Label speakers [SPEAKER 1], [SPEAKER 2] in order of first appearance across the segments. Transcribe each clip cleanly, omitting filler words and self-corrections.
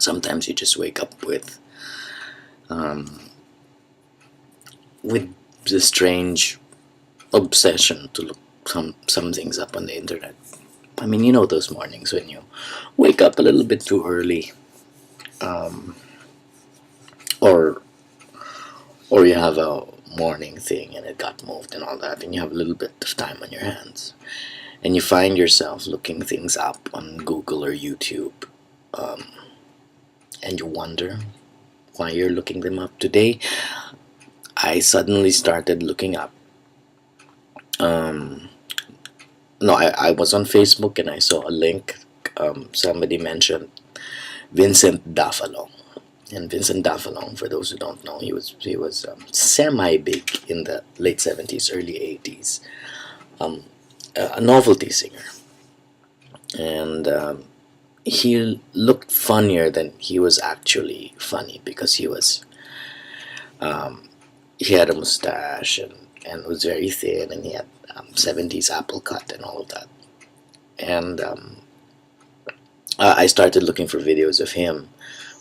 [SPEAKER 1] Sometimes you just wake up with the strange obsession to look some things up on the internet. I mean, you know those mornings when you wake up a little bit too early, um, or or you have a morning thing and it got moved and all that, and you have a little bit of time on your hands, and you find yourself looking things up on Google or YouTube, um, and you wonder why you're looking them up. Today, I suddenly started looking up. Um, no, I was on Facebook and I saw a link. Somebody mentioned Vincent Daffalong. And Vincent Daffalong, for those who don't know, he was semi big in the late 70s, early 80s. Um, a novelty singer, and he looked funnier than he was actually funny because he had a mustache and was very thin, and he had 70s apple cut and all of that. And I started looking for videos of him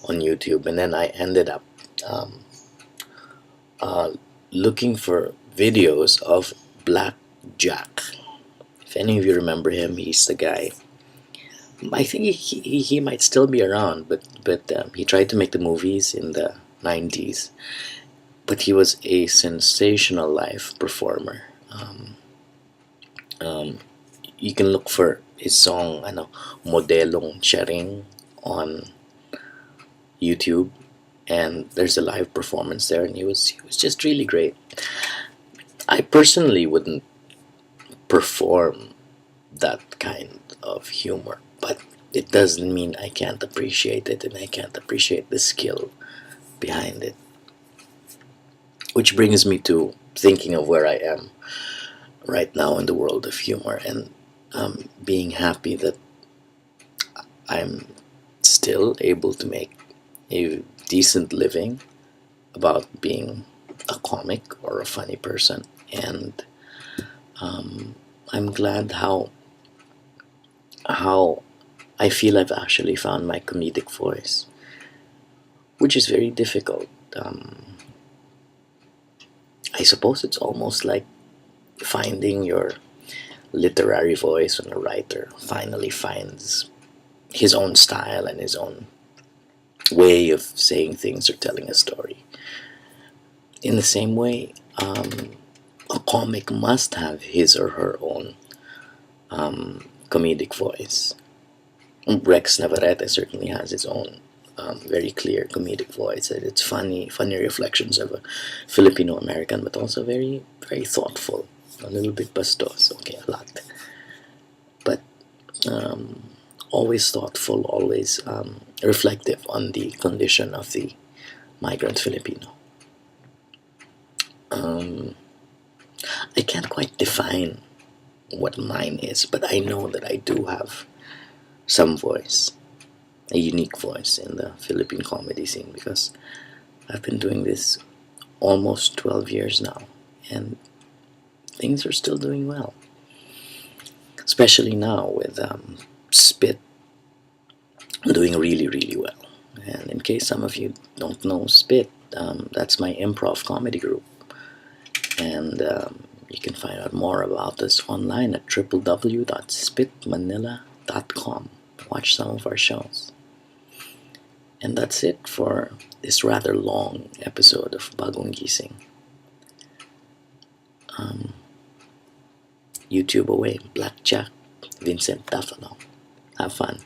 [SPEAKER 1] on YouTube, and then I ended up um, uh, looking for videos of Blakdyak. If any of you remember him, he's the guy. I think he might still be around, but he tried to make the movies in the 90s. But he was a sensational live performer. Um, you can look for his song, Modelong Charing on YouTube, and there's a live performance there, and he was just really great. I personally wouldn't perform that kind of humor, but it doesn't mean I can't appreciate it and I can't appreciate the skill behind it. Which brings me to thinking of where I am right now in the world of humor, and being happy that I'm still able to make a decent living about being a comic or a funny person. And I'm glad how I feel I've actually found my comedic voice, which is very difficult. I suppose it's almost like finding your literary voice when a writer finally finds his own style and his own way of saying things or telling a story. In the same way, a comic must have his or her own comedic voice. Rex Navarrete certainly has his own very clear comedic voice. It's funny reflections of a Filipino American, but also very, very thoughtful. A little bit bastos, okay, a lot. But always thoughtful, always reflective on the condition of the migrant Filipino. I can't quite define what mine is, but I know that I do have some voice, a unique voice in the Philippine comedy scene, because I've been doing this almost 12 years now, and things are still doing well. Especially now with Spit doing really, really well. And in case some of you don't know Spit, that's my improv comedy group. And you can find out more about us online at www.spitmanila.com. Watch some of our shows. And that's it for this rather long episode of Bagong Gising. YouTube away, Blakdyak, Vincent Daffalong. Have fun.